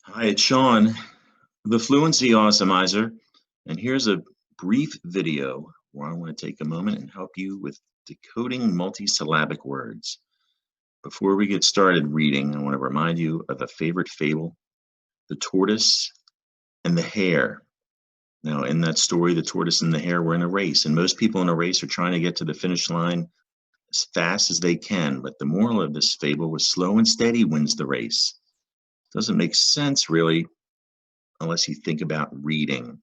Hi, it's Sean, the Fluency Awesomizer, and here's a brief video where I want to take a moment and help you with decoding multi-syllabic words. Before we get started reading, I want to remind you of a favorite fable, the tortoise and the hare. Now, in that story, the tortoise and the hare were in a race, and most people in a race are trying to get to the finish line as fast as they can, but the moral of this fable was slow and steady wins the race. Doesn't make sense, really, unless you think about reading.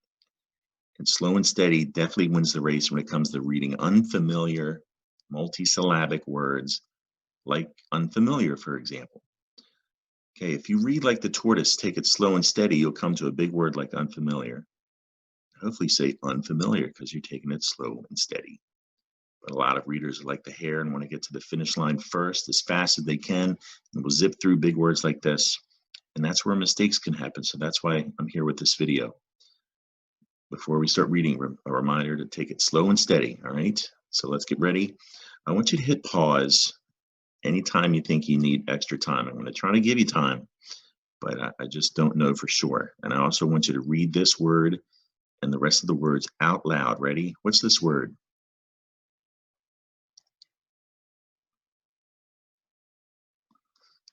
And slow and steady definitely wins the race when it comes to reading unfamiliar multisyllabic words like unfamiliar, for example. Okay, if you read like the tortoise, take it slow and steady, you'll come to a big word like unfamiliar. Hopefully say unfamiliar because you're taking it slow and steady. But a lot of readers are like the hare and want to get to the finish line first as fast as they can, and will zip through big words like this. And that's where mistakes can happen. So that's why I'm here with this video. Before we start reading, a reminder to take it slow and steady, all right? So let's get ready. I want you to hit pause anytime you think you need extra time. I'm going to try to give you time, but I just don't know for sure. And I also want you to read this word and the rest of the words out loud. Ready? What's this word?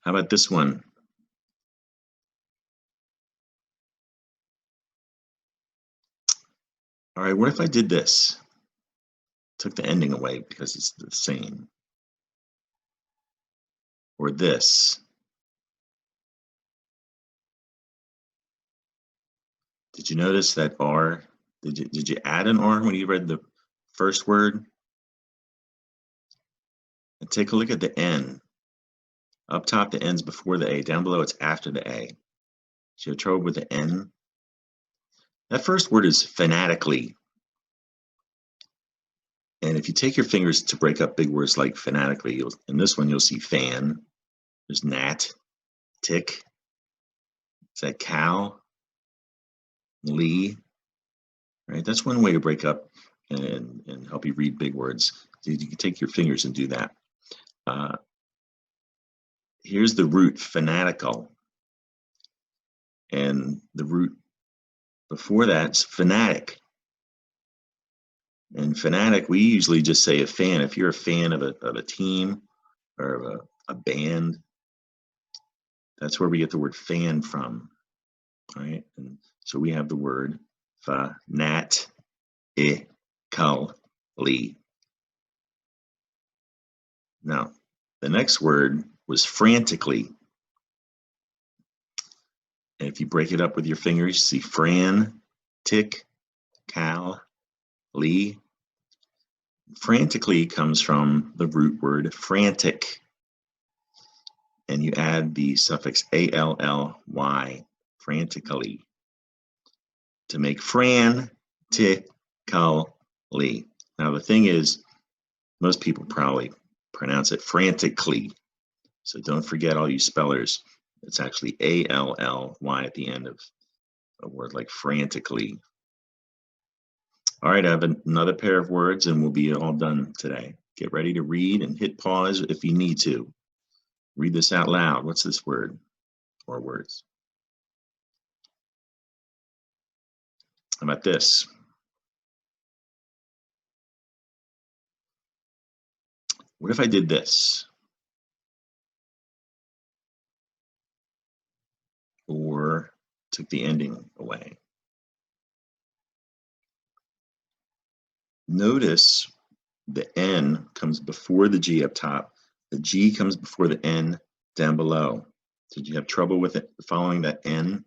How about this one? All right, what if I did this? Took the ending away because it's the same. Or this. Did you notice that R? Did you add an R when you read the first word? And take a look at the N. Up top, the N's before the A. Down below, it's after the A. So you have trouble with the N. That first word is fanatically. And if you take your fingers to break up big words like fanatically, in this one, you'll see fan. There's gnat, tick. Is that cow? Lee. Right? That's one way to break up and help you read big words. You can take your fingers and do that. Here's the root, fanatical. And the root before that's fanatic. And fanatic, we usually just say a fan. If you're a fan of a team or of a band, that's where we get the word fan from. All right. And so we have the word fanatically. Now, the next word was frantically. And if you break it up with your fingers, you see fran, tick, cal, lee. Frantically comes from the root word frantic. And you add the suffix ALLY, frantically, to make frantically. Now, the thing is, most people probably pronounce it frantically. So don't forget, all you spellers, it's actually ALLY at the end of a word like frantically. All right, I have another pair of words and we'll be all done today. Get ready to read and hit pause if you need to. Read this out loud. What's this word or words? How about this? What if I did this? Or took the ending away? Notice the N comes before the G up top. The G comes before the N down below. Did you have trouble with it following that N?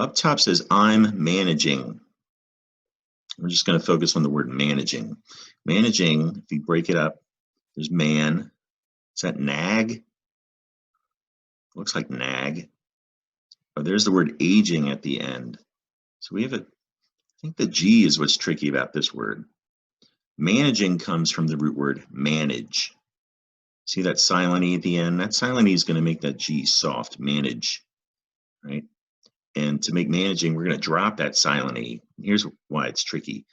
Up top says I'm managing. We're just going to focus on the word managing. Managing, if you break it up, there's man. Is that nag? Looks like nag. Oh, there's the word aging at the end. So we have I think the G is what's tricky about this word. Managing comes from the root word manage. See that silent E at the end? That silent E is going to make that G soft, manage, right? And to make managing, we're going to drop that silent E. Here's why it's tricky.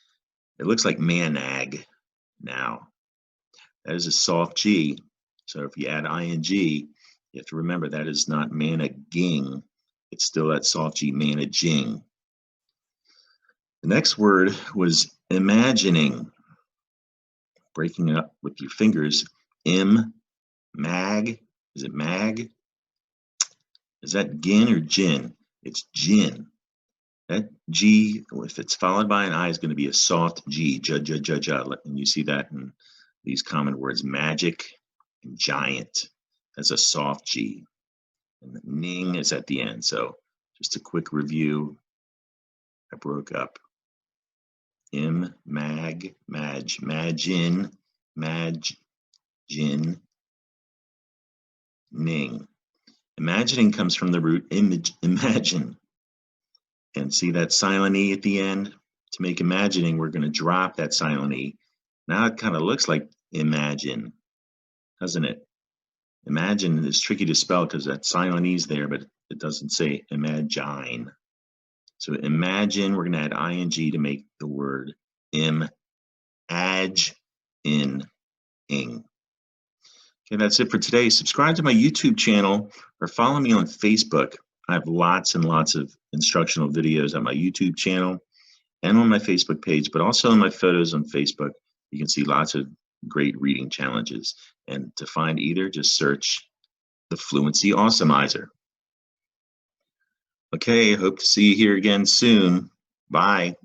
It looks like manag now. That is a soft G. So if you add ing, You have to remember that is not managing. It's still that soft G, managing. The next word was imagining. Breaking it up with your fingers. Mag. Is it mag? Is that gin or gin? It's gin. That G, if it's followed by an I, is going to be a soft G. And you see that in these common words, magic and giant. That's a soft G. And the ning is at the end. So just a quick review. I broke up. Mag, magin, magin, ning. Imagining comes from the root imagine. And see that silent E at the end? To make imagining, we're going to drop that silent E. Now it kind of looks like imagine, doesn't it? Imagine is tricky to spell because that silent E is there, but it doesn't say imagine. So imagine, we're going to add ing to make the word ing. Okay, that's it for today. Subscribe to my YouTube channel or follow me on Facebook. I have lots and lots of instructional videos on my YouTube channel and on my Facebook page, but also in my photos on Facebook. You can see lots of great reading challenges. And to find either, just search the Fluency Awesomizer. Okay, hope to see you here again soon. Bye.